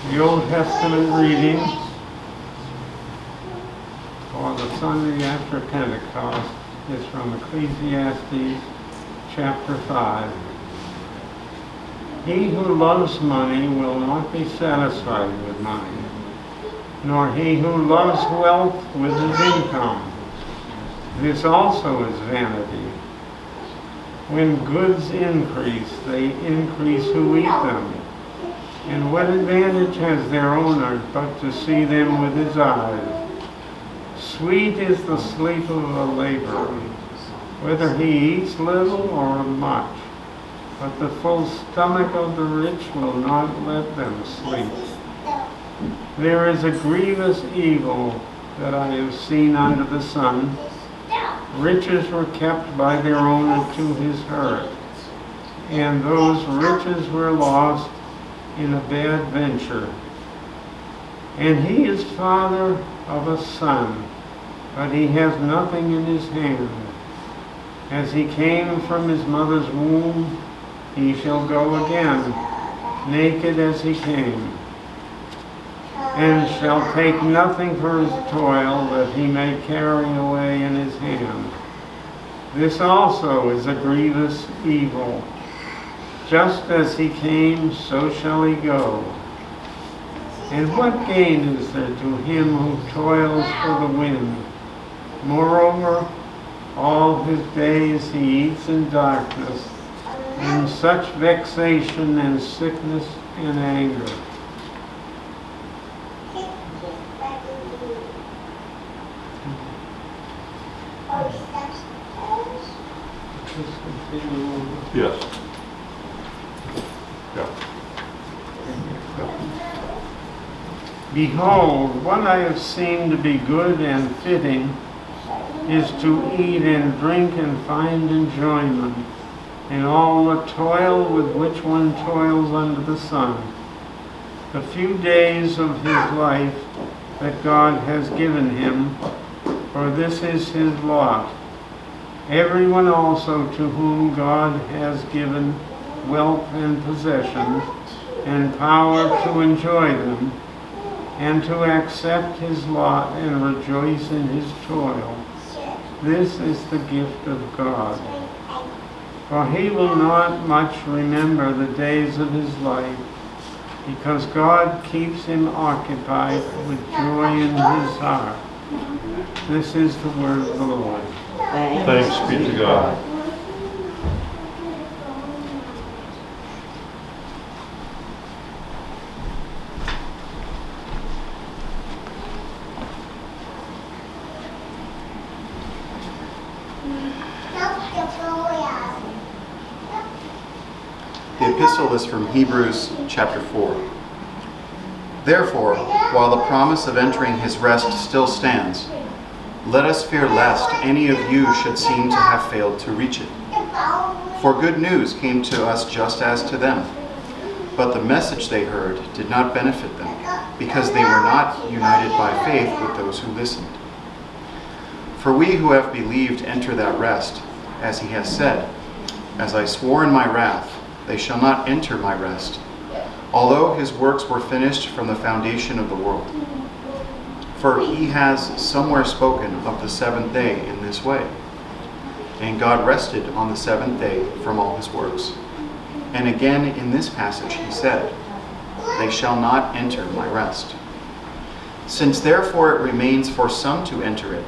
The Old Testament reading for the Sunday after Pentecost is from Ecclesiastes chapter 5. He who loves money will not be satisfied with money, nor he who loves wealth with his income. This also is vanity. When goods increase, they increase who eat them. And what advantage has their owner but to see them with his eyes? Sweet is the sleep of a laborer, whether he eats little or much, but the full stomach of the rich will not let them sleep. There is a grievous evil that I have seen under the sun. Riches were kept by their owner to his hurt, and those riches were lost in a bad venture. And he is father of a son, but he has nothing in his hand. As he came from his mother's womb, he shall go again, naked as he came, and shall take nothing for his toil that he may carry away in his hand. This also is a grievous evil. Just as he came, so shall he go. And what gain is there to him who toils for the wind? Moreover, all his days he eats in darkness, in such vexation and sickness and anger. Yes. Yeah. Behold, what I have seen to be good and fitting is to eat and drink and find enjoyment in all the toil with which one toils under the sun. The few days of his life that God has given him, for this is his lot. Everyone also to whom God has given wealth and possessions and power to enjoy them, and to accept his lot and rejoice in his toil. This is the gift of God. For he will not much remember the days of his life, because God keeps him occupied with joy in his heart. This is the word of the Lord. Thanks be to God. The epistle is from Hebrews chapter 4. Therefore, while the promise of entering his rest still stands, let us fear lest any of you should seem to have failed to reach it. For good news came to us just as to them, but the message they heard did not benefit them, because they were not united by faith with those who listened. For we who have believed enter that rest, as he has said, "As I swore in my wrath, they shall not enter my rest," although his works were finished from the foundation of the world. For he has somewhere spoken of the seventh day in this way. And God rested on the seventh day from all his works. And again in this passage he said, "They shall not enter my rest." Since therefore it remains for some to enter it,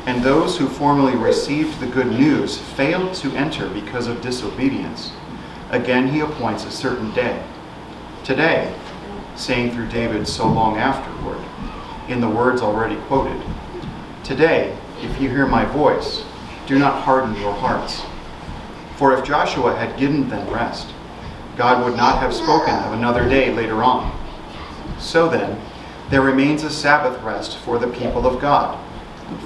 and those who formerly received the good news failed to enter because of disobedience, again he appoints a certain day. Today, saying through David so long afterward, in the words already quoted, "Today, if you hear my voice, do not harden your hearts." For if Joshua had given them rest, God would not have spoken of another day later on. So then, there remains a Sabbath rest for the people of God.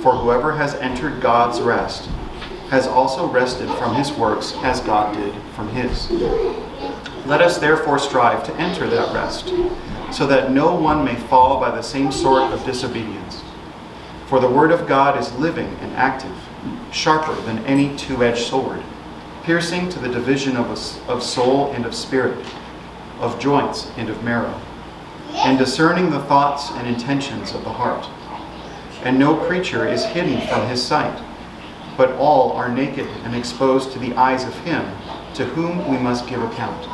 For whoever has entered God's rest has also rested from his works as God did from his. Let us therefore strive to enter that rest, so that no one may fall by the same sort of disobedience. For the word of God is living and active, sharper than any two-edged sword, piercing to the division of soul and of spirit, of joints and of marrow. and discerning the thoughts and intentions of the heart. And no creature is hidden from his sight, but all are naked and exposed to the eyes of him to whom we must give account.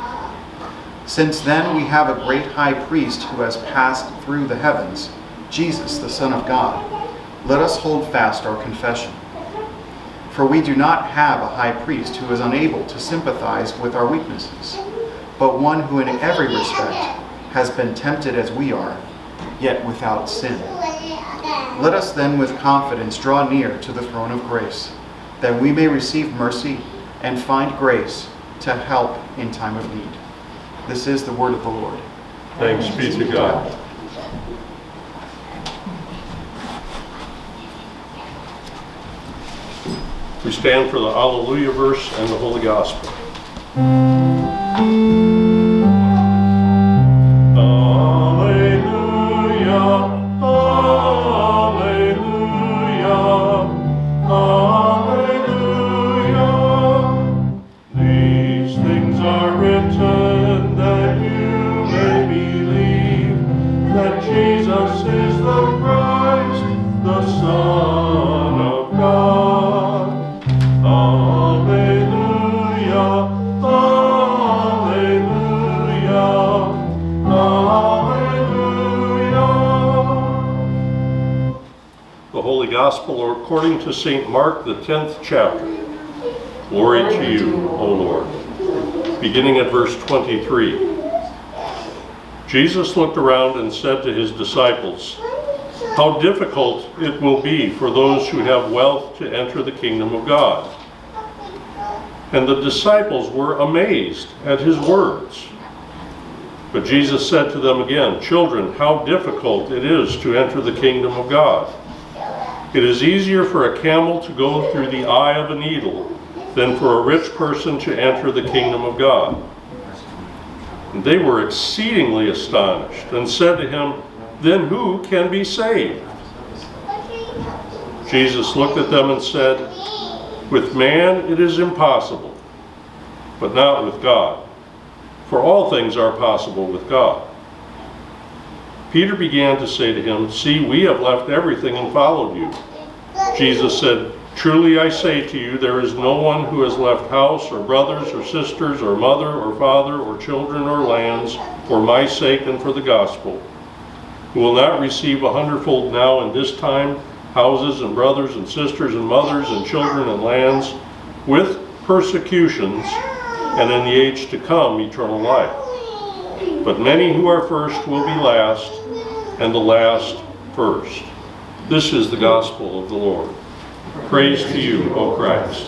Since then we have a great high priest who has passed through the heavens, Jesus, the Son of God. Let us hold fast our confession. For we do not have a high priest who is unable to sympathize with our weaknesses, but one who in every respect has been tempted as we are, yet without sin. Let us then with confidence draw near to the throne of grace, that we may receive mercy and find grace to help in time of need. This is the word of the Lord. Thanks be to God. We stand for the Alleluia verse and the Holy Gospel. Gospel according to St. Mark, the 10th chapter. Glory to you, O Lord. Beginning at verse 23. Jesus looked around and said to his disciples, "How difficult it will be for those who have wealth to enter the kingdom of God." And the disciples were amazed at his words. But Jesus said to them again, "Children, how difficult it is to enter the kingdom of God. It is easier for a camel to go through the eye of a needle than for a rich person to enter the kingdom of God." And they were exceedingly astonished and said to him, "Then who can be saved?" Jesus looked at them and said, "With man it is impossible, but not with God, for all things are possible with God." Peter began to say to him, "See, we have left everything and followed you." Jesus said, "Truly I say to you, there is no one who has left house or brothers or sisters or mother or father or children or lands for my sake and for the gospel, who will not receive 100-fold now in this time, houses and brothers and sisters and mothers and children and lands, with persecutions, and in the age to come eternal life. But many who are first will be last, and the last first." This is the gospel of the Lord. Praise to you, O Christ.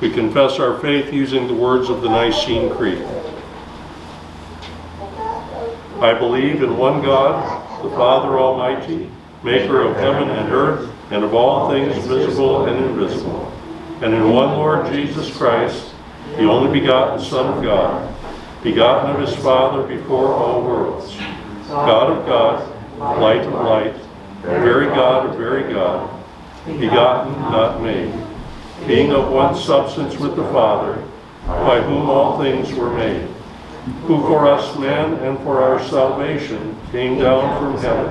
We confess our faith using the words of the Nicene Creed. I believe in one God, the Father Almighty, maker of heaven and earth, and of all things visible and invisible, and in one Lord Jesus Christ, the only begotten Son of God, begotten of his Father before all worlds, God of God, light of light, very God of very God, begotten, not made, being of one substance with the Father, by whom all things were made, who for us men and for our salvation came down from heaven,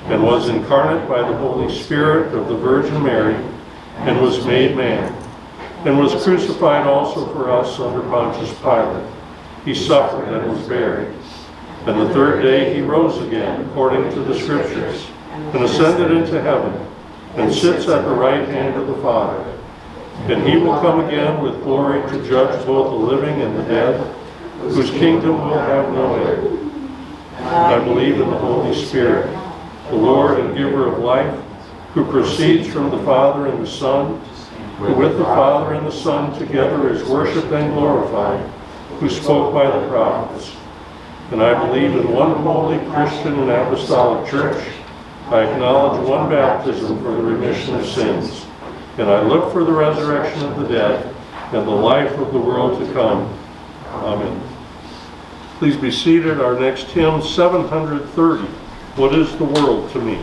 and was incarnate by the Holy Spirit of the Virgin Mary, and was made man, and was crucified also for us under Pontius Pilate. He suffered and was buried. And the third day he rose again, according to the Scriptures, and ascended into heaven, and sits at the right hand of the Father. And he will come again with glory to judge both the living and the dead, whose kingdom will have no end. I believe in the Holy Spirit, the Lord and giver of life, who proceeds from the Father and the Son, who with the Father and the Son together is worshipped and glorified, who spoke by the prophets. And I believe in one holy Christian and apostolic church. I acknowledge one baptism for the remission of sins. And I look for the resurrection of the dead and the life of the world to come. Amen. Please be seated. Our next hymn, 730, What is the World to Me?